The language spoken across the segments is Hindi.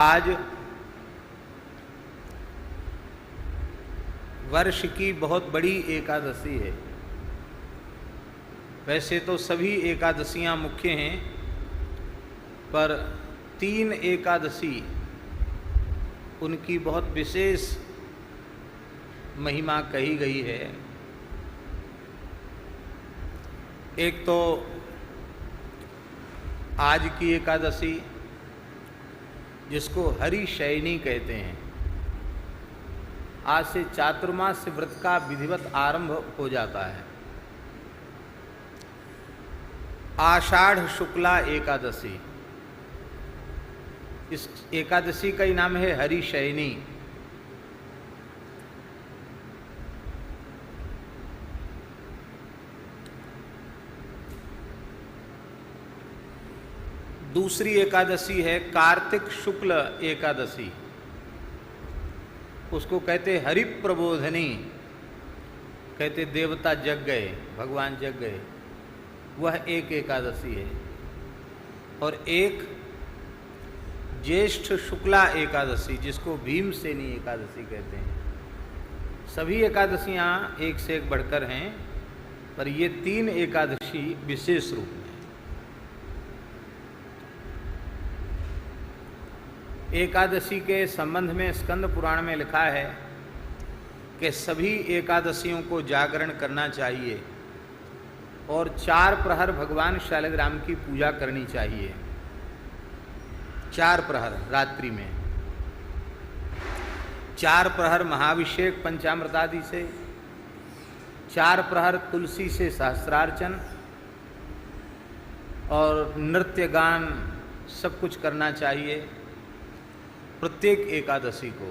आज वर्ष की बहुत बड़ी एकादशी है। वैसे तो सभी एकादशियां मुख्य हैं, पर 3 एकादशी उनकी बहुत विशेष महिमा कही गई है। एक तो आज की एकादशी, जिसको हरिशयनी कहते हैं। आज से चातुर्मास व्रत का विधिवत आरंभ हो जाता है। आषाढ़ शुक्ला एकादशी, इस एकादशी का ही नाम है हरिशयनी। दूसरी एकादशी है कार्तिक शुक्ल एकादशी, उसको कहते हरि प्रबोधनी, कहते देवता जग गए, भगवान जग गए, वह एक एकादशी है। और एक ज्येष्ठ शुक्ला एकादशी, जिसको भीमसेनी एकादशी कहते हैं। सभी एकादशियां एक से एक बढ़कर हैं, पर ये 3 एकादशी विशेष रूप में। एकादशी के संबंध में स्कंद पुराण में लिखा है कि सभी एकादशियों को जागरण करना चाहिए और 4 प्रहर भगवान शालिग्राम की पूजा करनी चाहिए। 4 प्रहर रात्रि में, 4 प्रहर महाभिषेक पंचामृतादि से, 4 प्रहर तुलसी से सहस्रार्चन और नृत्य गान सब कुछ करना चाहिए प्रत्येक एकादशी को।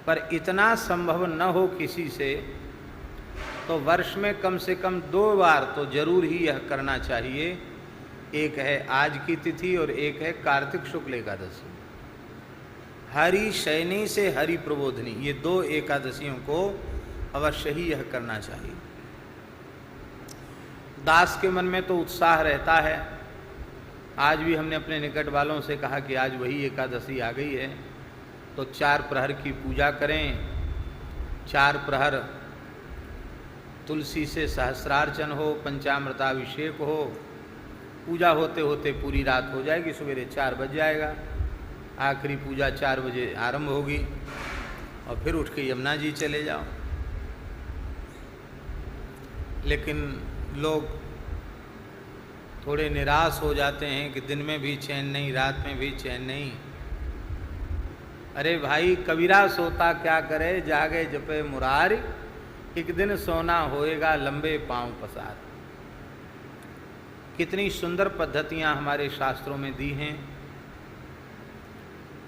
पर इतना संभव न हो किसी से, तो वर्ष में कम से कम 2 बार तो जरूर ही यह करना चाहिए। एक है आज की तिथि और एक है कार्तिक शुक्ल एकादशी। हरि शयनी से हरि प्रबोधनी, ये 2 एकादशियों को अवश्य ही यह करना चाहिए। दास के मन में तो उत्साह रहता है। आज भी हमने अपने निकट वालों से कहा कि आज वही एकादशी आ गई है, तो 4 प्रहर की पूजा करें। 4 प्रहर तुलसी से सहस्रार्चन हो, पंचामृताभिषेक हो, पूजा होते होते पूरी रात हो जाएगी, सवेरे 4 बज जाएगा, आखिरी पूजा 4 बजे आरंभ होगी और फिर उठ के यमुना जी चले जाओ। लेकिन लोग थोड़े निराश हो जाते हैं कि दिन में भी चैन नहीं, रात में भी चैन नहीं। अरे भाई, कबीरा सोता क्या करे, जागे जपे मुरारी, एक दिन सोना होएगा लंबे पांव पसार। कितनी सुंदर पद्धतियां हमारे शास्त्रों में दी हैं।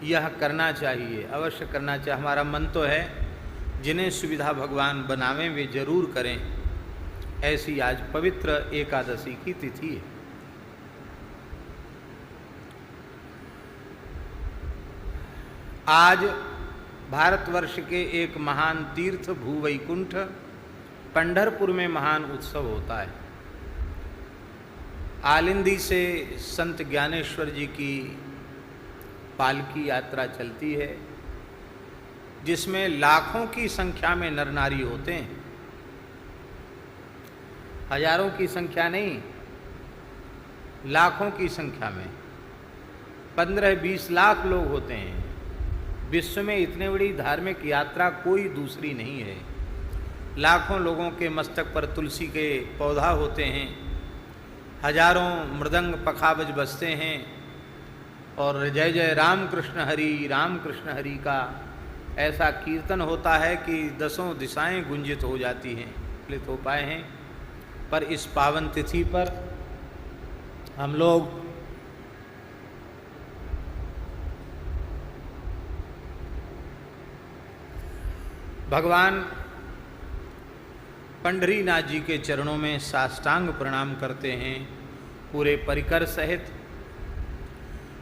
यह करना चाहिए, अवश्य करना चाहिए। हमारा मन तो है जिन्हें सुविधा भगवान बनावें वे जरूर करें। ऐसी आज पवित्र एकादशी की तिथि है। आज भारतवर्ष के एक महान तीर्थ भूवैकुंठ पंढरपुर में महान उत्सव होता है। आलिंदी से संत ज्ञानेश्वर जी की पालकी यात्रा चलती है, जिसमें लाखों की संख्या में नर नारी होते हैं। हजारों की संख्या नहीं, लाखों की संख्या में 15-20 लाख लोग होते हैं। विश्व में इतनी बड़ी धार्मिक यात्रा कोई दूसरी नहीं है। लाखों लोगों के मस्तक पर तुलसी के पौधा होते हैं, हजारों मृदंग पखावज बजते हैं और जय जय राम कृष्ण हरि का ऐसा कीर्तन होता है कि 10 दिशाएं गुंजित हो जाती हैं, प्लित हो पाए हैं। पर इस पावन तिथि पर हम लोग भगवान पंढरीनाथ जी के चरणों में साष्टांग प्रणाम करते हैं पूरे परिकर सहित।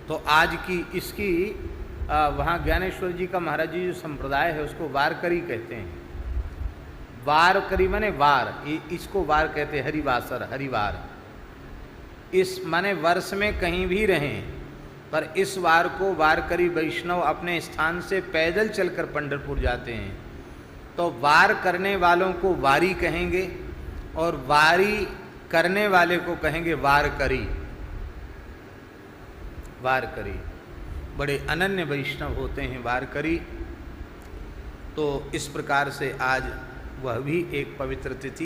तो आज की इसकी वहाँ ज्ञानेश्वर जी का महाराज जी जो संप्रदाय है उसको वारकरी कहते हैं। वारकरी माने वार, इसको वार कहते हैं, हरिवासर, हरिवार। इस माने वर्ष में कहीं भी रहें पर इस वार को वारकरी वैष्णव अपने स्थान से पैदल चलकर पंढरपुर जाते हैं, तो वार करने वालों को वारी कहेंगे और वारी करने वाले को कहेंगे वारकरी। वारकरी बड़े अनन्य वैष्णव होते हैं वारकरी। तो इस प्रकार से आज वह भी एक पवित्र तिथि